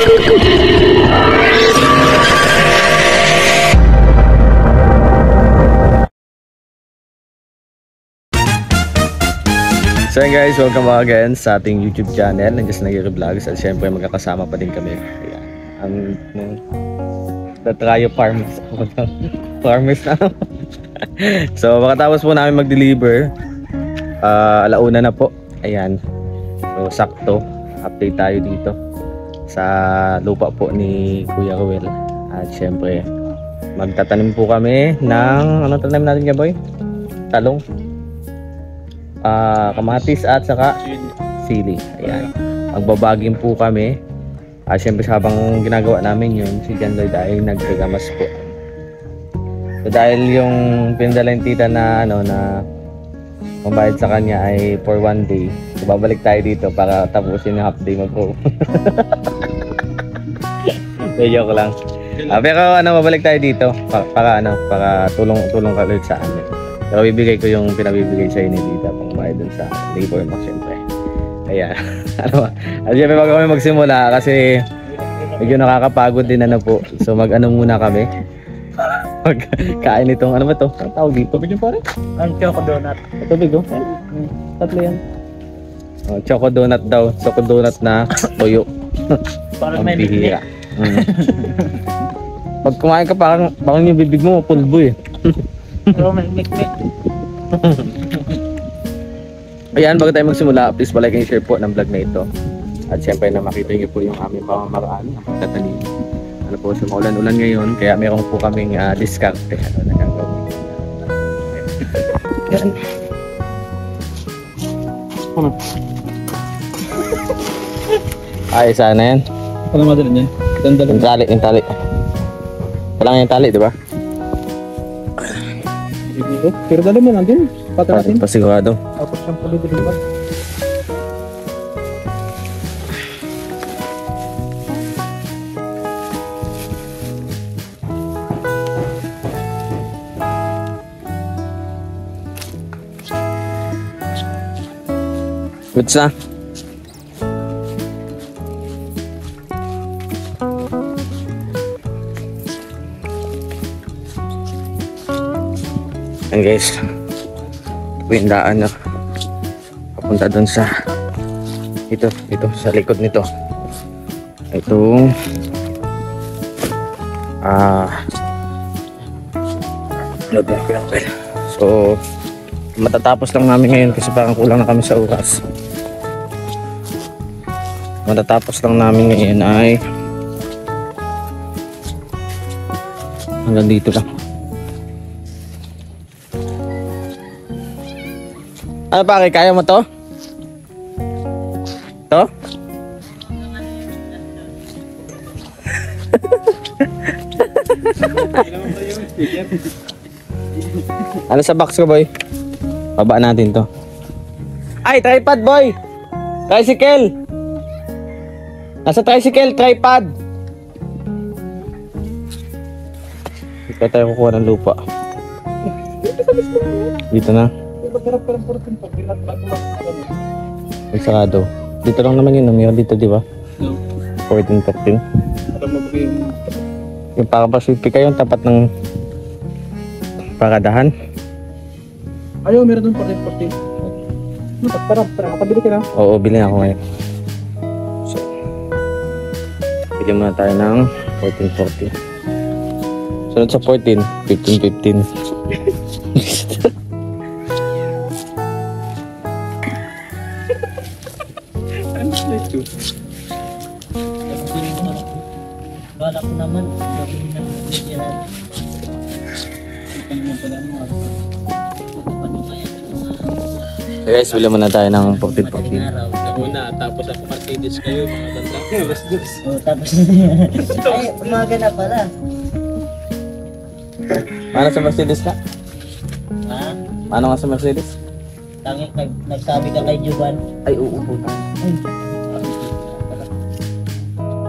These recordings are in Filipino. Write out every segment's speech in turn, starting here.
So guys, welcome back again sa ating YouTube channel ng Just Nagiri Vlogs. At syempre magkakasama pa din kami. Ayan. Ang Tatrayo Farmers. Farmers na. So makatapos po namin mag-deliver. Alauna na po. Ayan. So sakto. Update tayo dito sa lupa po ni Kuya Ruel. At syempre magtatanim po kami ng ano tanim natin ka boy? Talong. Kamatis at saka sili. Ayan. Magbabagin po kami. Siyempre habang ginagawa namin yun, si John Lloyd ay nagkagamas po. So dahil yung pinadala yung tita na ano na mabayad sa kanya ay for 1 day, so babalik tayo dito para tapusin yung half day mo po. Joke lang. Pero ano, babalik tayo dito para tulong ka ulit sa amin. Pero bibigay ko yung pinabibigay sa inyo dito pang bayad dun sa labor mo siyempre. Ayan. Siyempre bago kami magsimula kasi medyo nakakapagod din ano po. So mag-ano muna kami. Magkain itong ano ba to? Ang tawag dito? Tubig yung pare? Ang choco donut. Tubig oh? Tatlo yan. Choco donut daw. Choco donut na toyo. Parang may bihira. Pag kumain ka parang yung bibig mo pulbo eh. Pero may mikmik. Ayan, bago tayo magsimula, please like and share po ng vlog na ito. At syempre na makita niyo po yung aming pamamaraan, ang tatanim. Ano po, sa maulan-ulan ngayon, kaya meron po kaming diskarte. Ano na gagawin. Ay, sana yan. Ano madali niyan? Yung tali. Kailangan yung tali, di ba? Pero dali mo natin. Patarasin. Pasigurado. Tapos siyang pulidilipan. Goods na. Ayan guys, ito yung daan papunta dun sa ito sa likod nito itong so matatapos lang namin ngayon kasi parang kulang na kami sa oras. Matatapos lang namin ngayon ay hanggang dito lang. Ano pare, kaya mo to? To? Ano sa box ko boy? Baba natin to. Ay, tripod boy! Tricycle! Nasa tricycle, tripod! Dito tayo kukuha ng lupa. Dito na. May sarado. Dito lang naman yun, meron dito di ba? 14, 14. Yung para Pacific kayo, tapat ng paradahan. Ayaw, meron doon 14. Parang kapabili ka na? Oo, bilhin ako ngayon. So, bili muna tayo ng 14, 14. Sunod sa 14, 15, 15. Bala ko naman gawin ng video. Guys, bili muna tayo ng 14, 14. Una, tapos ako Mercedes kayo, mga ganda. Tapos ay, umaga na pala. Paano sa Mercedes ka? Ha? Paano nga sa Mercedes? Nagsabi ka kay Juban. Ay, oo po.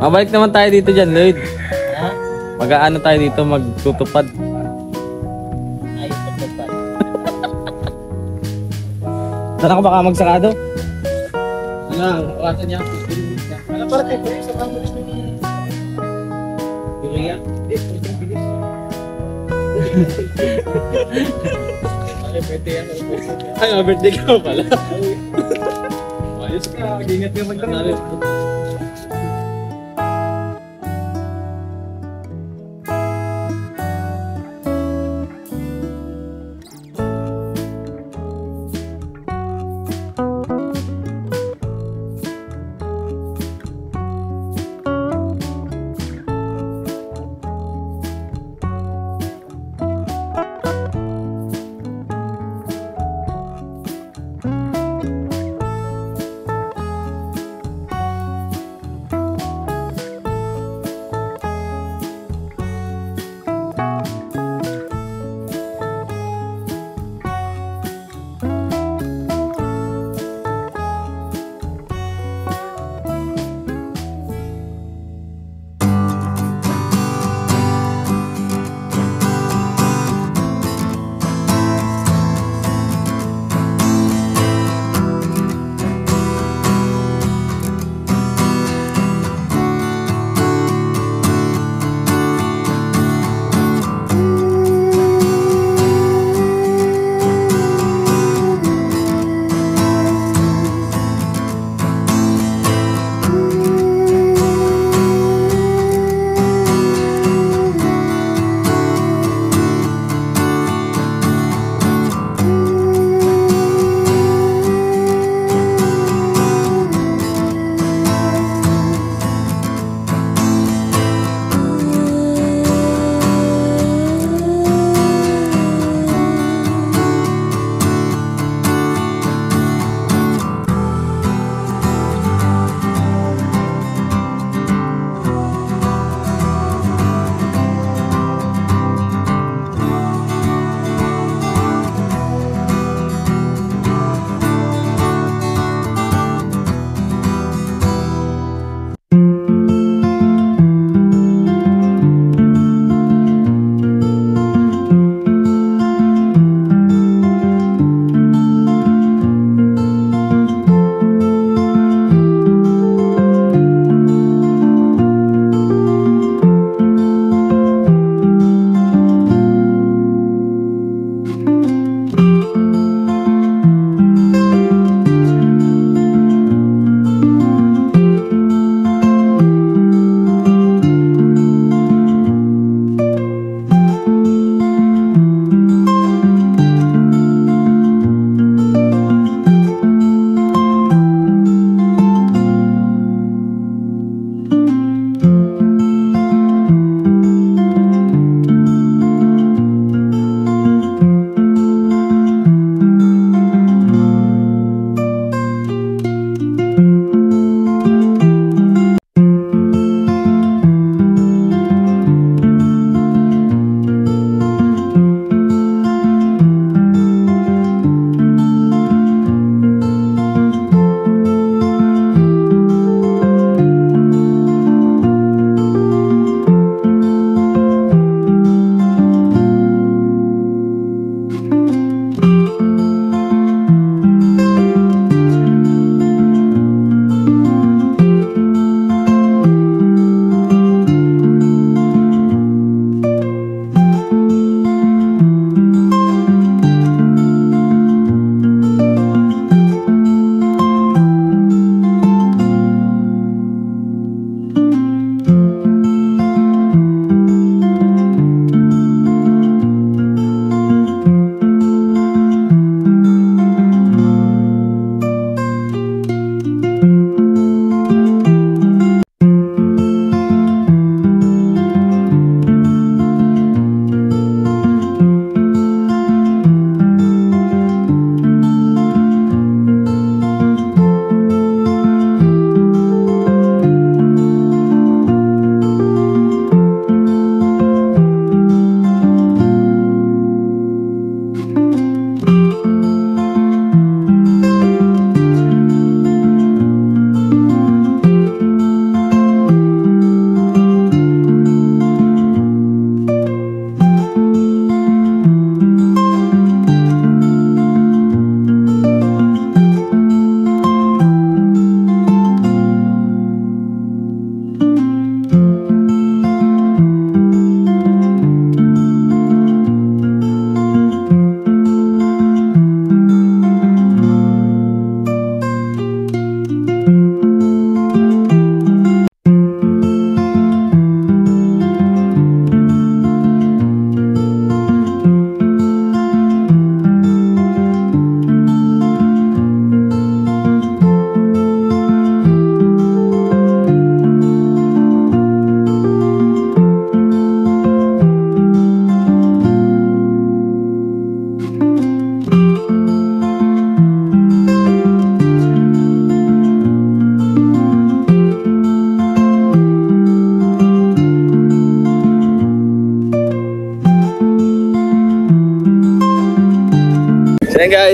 Mabalik naman tayo dito dyan, Lloyd. Ha? Mag-aano tayo dito, magtutupad. Ayos na tupad. Saan ka baka magsakado? Ano, kata niya. Ano para tayo sa kanila? Ay, birthday ako. Ay, birthday ka pala. Ayos ka, ingat ka magdamit.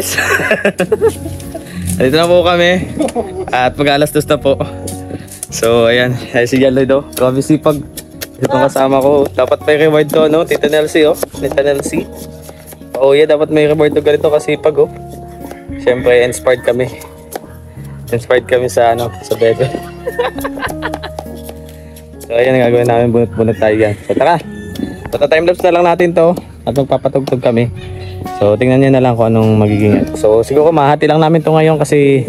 guys. Dito na po kami. At mag-alas 2 na po. So ayan, ay si Jan Lloyd oh. Grabe sipag. Itong kasama ko. Dapat may reward to, no? Tita Nelsie oh. Tita Nelsie. Oh yeah, dapat may reward to ganito kasi pag oh. Siyempre, inspired kami. Inspired kami sa ano, sa bebe. So ayan, ang gagawin namin, bunot-bunot tayo yan. So tara, timelapse na lang natin to at magpapatugtog kami. So tingnan nyo na lang kung anong magiging. So siguro mahati lang namin to ngayon kasi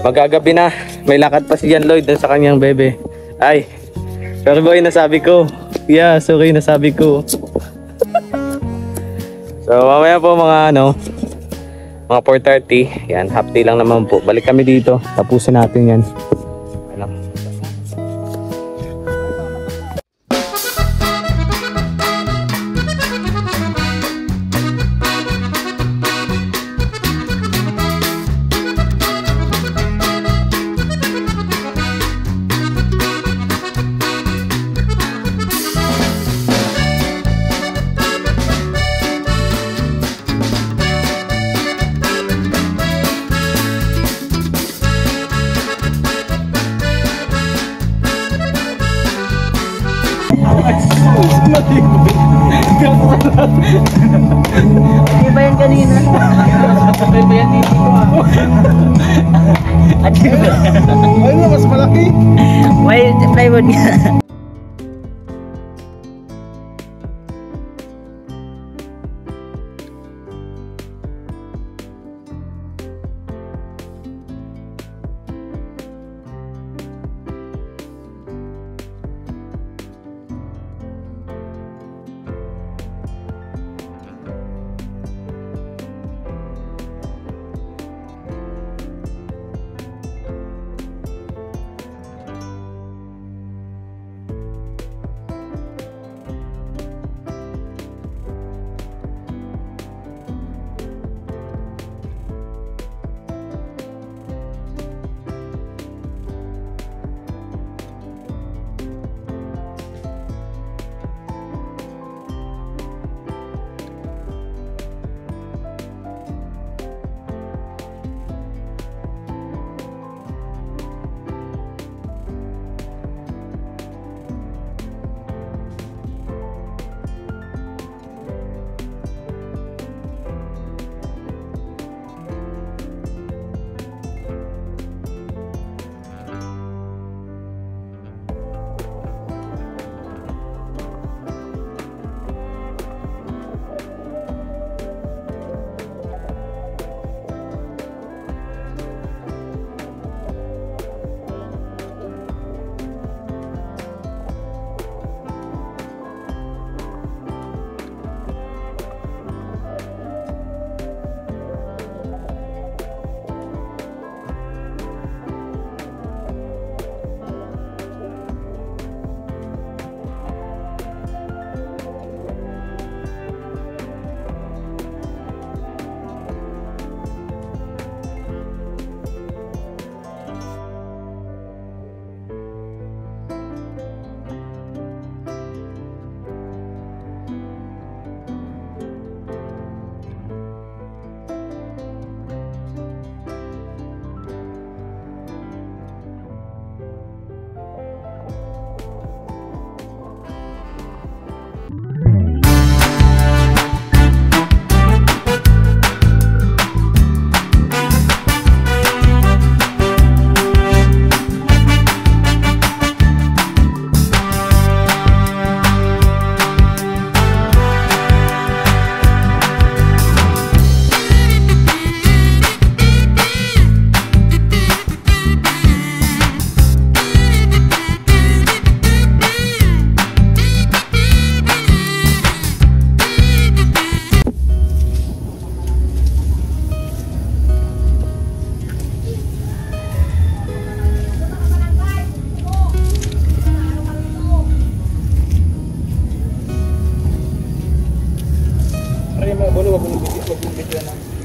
magagabi na. May lakad pa si Jan Lloyd dun sa kanyang bebe. Ay, sorry boy, nasabi ko. Yeah, sorry, nasabi ko. So mamaya po mga ano, mga 4:30. Yan, half day lang naman po. Balik kami dito, tapusin natin yan. Ano? Di ba yan kanina? Di ba yan dito ko ah? Ayun na, mas malaki. May plywood nga.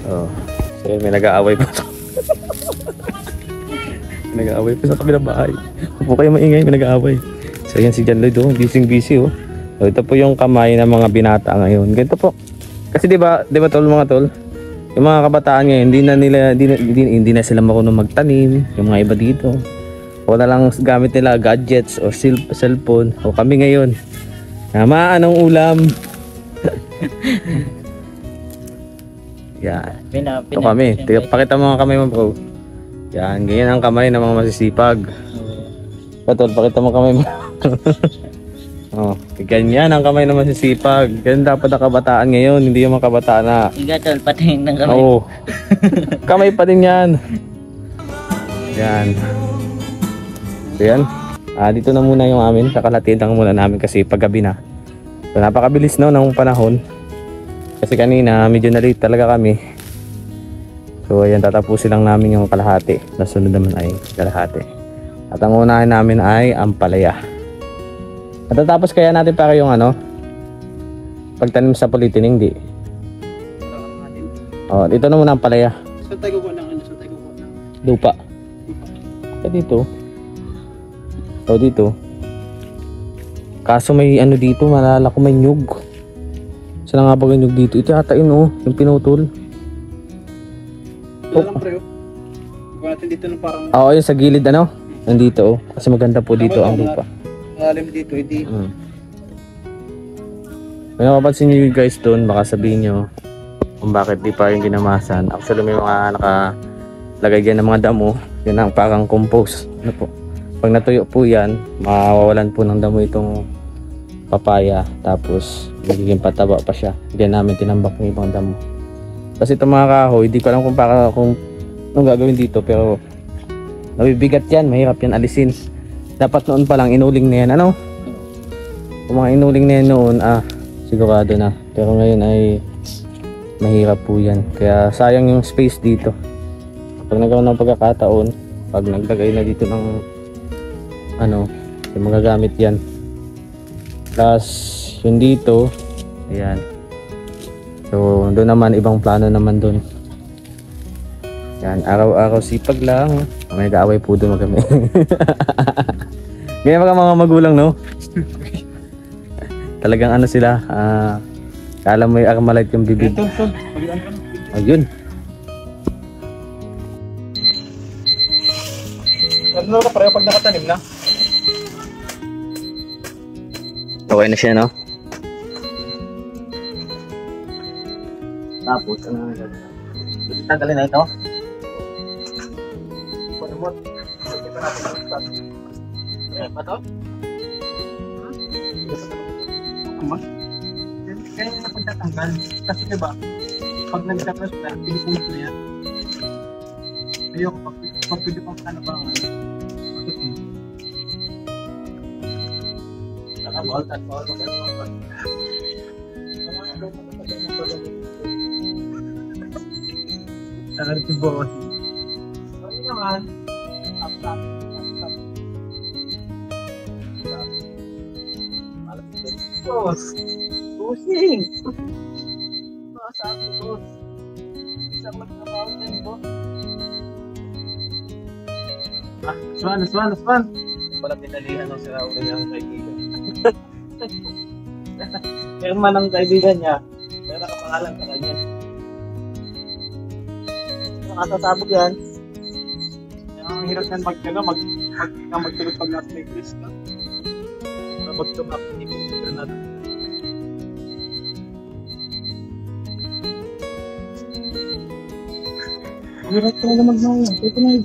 Oh. So yun, may nag-aaway pa. May nag-aaway pa sa kabilang bahay. Huwag kayo maingay, may nag-aaway. So yan si Jan Lloyd, oh. Busy oh. So, ito po yung kamay ng mga binata ngayon. Ganito po. Kasi di ba tol mga tol? Yung mga kabataan ngayon, hindi na sila marunong magtanim. Yung mga iba dito. O na lang gamit nila gadgets o cellphone. O kami ngayon. Ma, anong ulam? Yan. Ito kami. Pakita mo ang kamay mo, bro. Yan. Ganyan ang kamay ng mga masisipag. Patol, pakita mo kamay mo. Oh, ganyan ang kamay ng masisipag. Ganyan dapat ang kabataan ngayon. Hindi yung mga kabataan na... Igatol, patingin ng kamay. Oo. Kamay pa din yan. Yan. So yan. Dito na muna yung amin. Kakalatiid lang muna namin kasi paggabi na. So napakabilis no ng panahon. Kasi kanina medyo na-late talaga kami. So ayan, tatapusin lang namin yung kalahati. Nasunod naman ay kalahati. At ang unahin namin ay ampalaya. At tatapos kaya natin para yung ano, pagtanim sa pulitin, hindi. Oh, dito na muna ampalaya. Sa tayo ko lang, sa tayo ko lang. Lupa. Dito. O dito. Kaso may ano dito, malala ko may nyug. Saan nga ba yung nyug dito? Ito yata yun oh, yung pinutol. Wala lang pre, oh. Kung natin dito na parang... Oo, yung sa gilid ano? Nandito oh. Kasi maganda po dito ang lupa. Alam dito, hindi. May napapansin nyo guys doon, baka sabihin nyo kung bakit di pa yung ginamasan. Actually may mga nakalagay dyan ng mga damo. Yan ang parang compost. Ano po? Pag natuyo po yan, mawawalan po ng damo itong papaya. Tapos magiging pataba pa siya. Hindi namin tinambak ng ibang damo. Kasi itong mga kahoy, hindi ko alam kung anong gagawin dito. Pero nabibigat yan, mahirap yan alisin. Dapat noon pa lang inuling na yan, ano? Kung mga inuling na yan noon, sigurado na. Pero ngayon ay mahirap po yan. Kaya sayang yung space dito. Pag nagkaroon ng pagkakataon, pag naglagay na dito ng ano, yung magagamit yan. Plus, yung dito, ayan. So, doon naman, ibang plano naman doon. Yan, araw-araw sipag lang. May kaaway po doon kami. Ganyan mga magulang, no? Talagang ano sila, kala mo yung Armalite yung bibig. Ayun. Ano na pareho pag nakatanim na? Okay na siya, no? Tapos, ano na gagawin? Tanggalin na ito? Pagmot. Ito natin ang start. Ayan ba ito? Ama? Kaya na pagtatanggal. Kasi diba, pag nagtatras na, pinupunod na yan. Ayoko pag pwede pang kanabangan. Nakabalt at bawal mag-alpang. Tangan si boss. Ano naman? Tap. Boss. Pusing. Maasaan ko, boss. Isang magtrabaho din, boss. Aswan. Wala pinalihan ng sira ulo niya ang kaibigan. Pero man ang kaibigan niya, pero nakapangalan sa kanya. Nakatasabog yan. Ang hirap yan magtulog pag nasa may Chris ka. Magtulog hindi ko yung granada. Ang hirap talaga magmahal. Ito na yung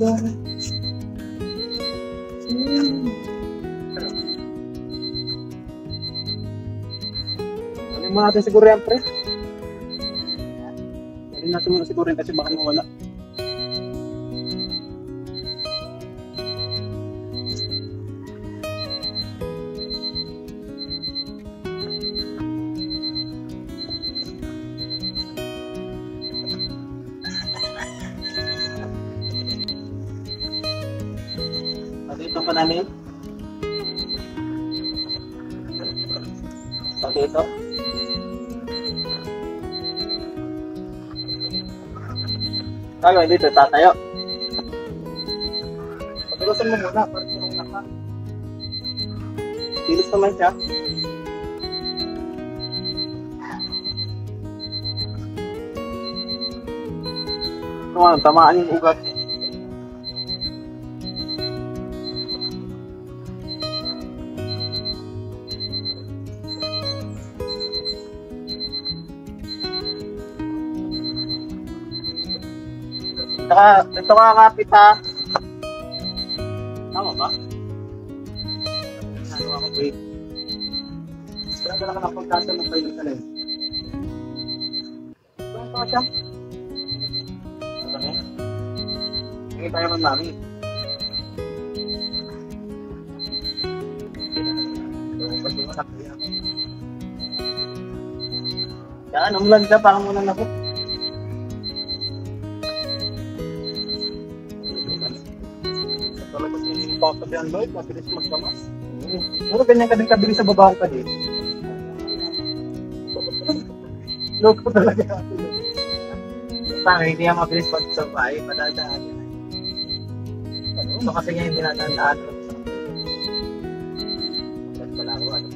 Alin mo natin siguro yan, pre. Alin natin muna siguro yan kasi baka mawala. Pati ito pa namin. Pati ito. Tayo, dito, tatayo. Pagkilusan mo muna, para tulong na ka. Kilos naman siya. tamaan yung ugat. Ito ka kapit ha. Tama ba? Ano ako wait. Kaya ka na pagkasa ng kayo sa lens. Saan ka siya? Hindi tayo man mami. Yan, umulan ka parang muna na po. Talaga si Papa John Lloyd, mabilis magkamas. Pero ganyan ka din kabilis sa babae pa din. Loko talaga. Parang hindi yan mabilis pag-survive, madadaan yun. So kasi nga yung dinadaan. Wala ko ano.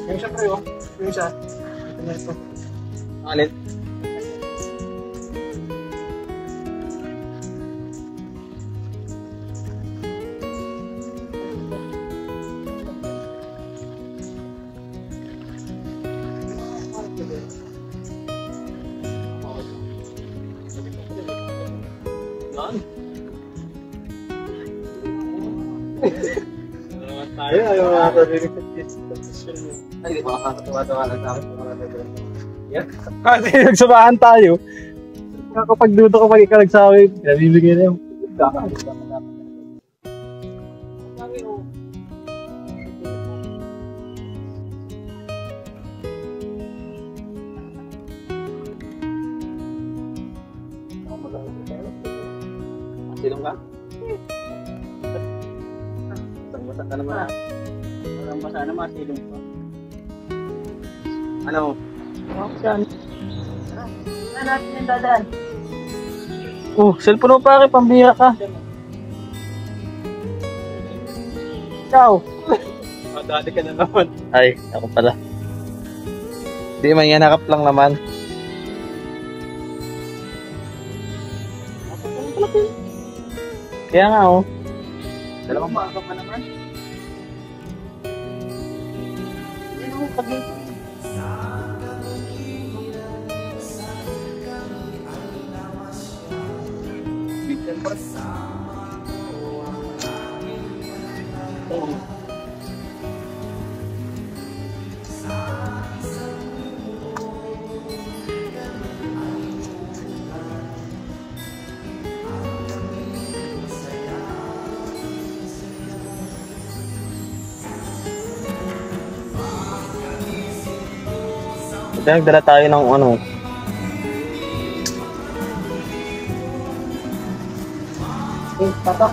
Yung siya pre, yung siya. Alin? Tayo, ayaw mga karinig sa position mo. Ay, di ba makakatawa-tawa lang sa akin. Kasi nagsabahan tayo. Kapag dito ka pag-ikalag sa akin, nabibigay na yung silong ka? Basa ka naman. Walang basa naman, silong ka. Ano? Saan? Saan natin yung dadaan? Oh, cellphone mo pare, pambira ka. Ikaw. Madali ka na naman. Ay, ako pala. Hindi man yan, nakap lang naman. Kaya nga oh. Dalawang maaga pa naman. Yan o, pag-ibig. Bigyan pa. Nagdala tayo ng ano. Tatak.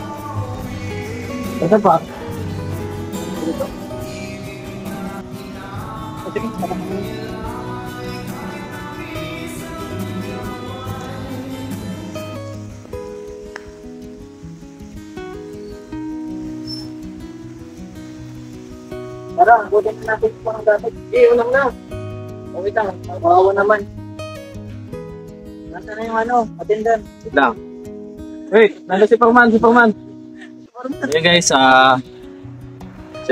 Tatak pa. Dito. Sige, tatak mo. Tara, butin natin pa ang dapat. Unang na. Wait lang, kawawa naman. Nasaan na yung ano, attendant? Wait lang. Wait, nandun si Pangman. Hey guys, so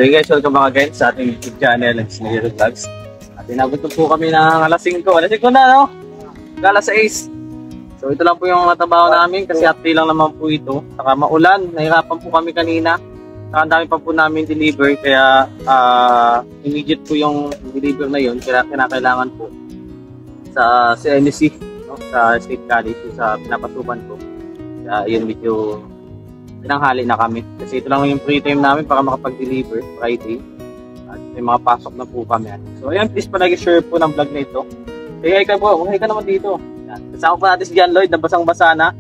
you guys, welcome back again sa ating YouTube channel, Snero Vlogs. At inabot po kami ng alas 5. Alas 5 na, no? Alas 6. So ito lang po yung natabaho namin kasi update lang naman po ito. Saka maulan, nahirapan po kami kanina. Saka ang dami pa po namin deliver, kaya immediate po yung deliver na yun. Kaya kinakailangan po sa CNC, no? Sa State College, sa pinapasukan ko. Kaya yun medyo tinanghali na kami. Kasi ito lang yung free time namin para makapag-deliver Friday. At may mga pasok na po kami. So ayan, please palagi-share po ng vlog na ito. Hey ka po, hey ka naman dito. Kasama po natin si John Lloyd na basang-basa na.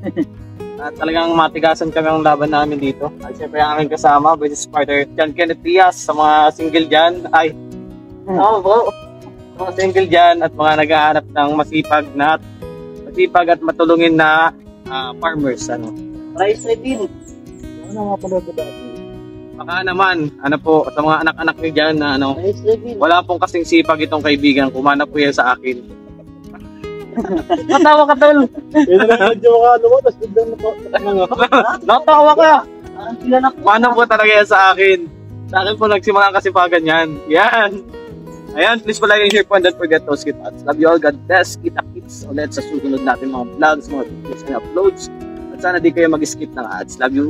At talagang matigasan kami ang laban namin dito. At syempre ang aking kasama, business partner John Kenneth Diaz, sa mga single dyan. Ay, po. Mga single dyan at mga naghahanap ng masipag at matulungin na farmers. Ano? Rice din. Ano nga pala ba dati? Baka naman, ano po, sa mga anak-anak niyo dyan na ano, Rice din. wala pong kasing sipag itong kaibigan. Kumana po yan sa akin. Natawa ka, tol. Yun na lang medyo ano mo, tapos biglang Natawa ka. Parang tilanak ko. Kumana po talaga yan sa akin. Sa akin po nagsimula ang kasipagan yan. Yan. Ayan, please palagi share po and don't forget those kita. Love you all. God bless. Kita-kits ulit sa susunod natin mga vlogs, mga videos and uploads. At sana di kayo mag-skip ng ads. Love you.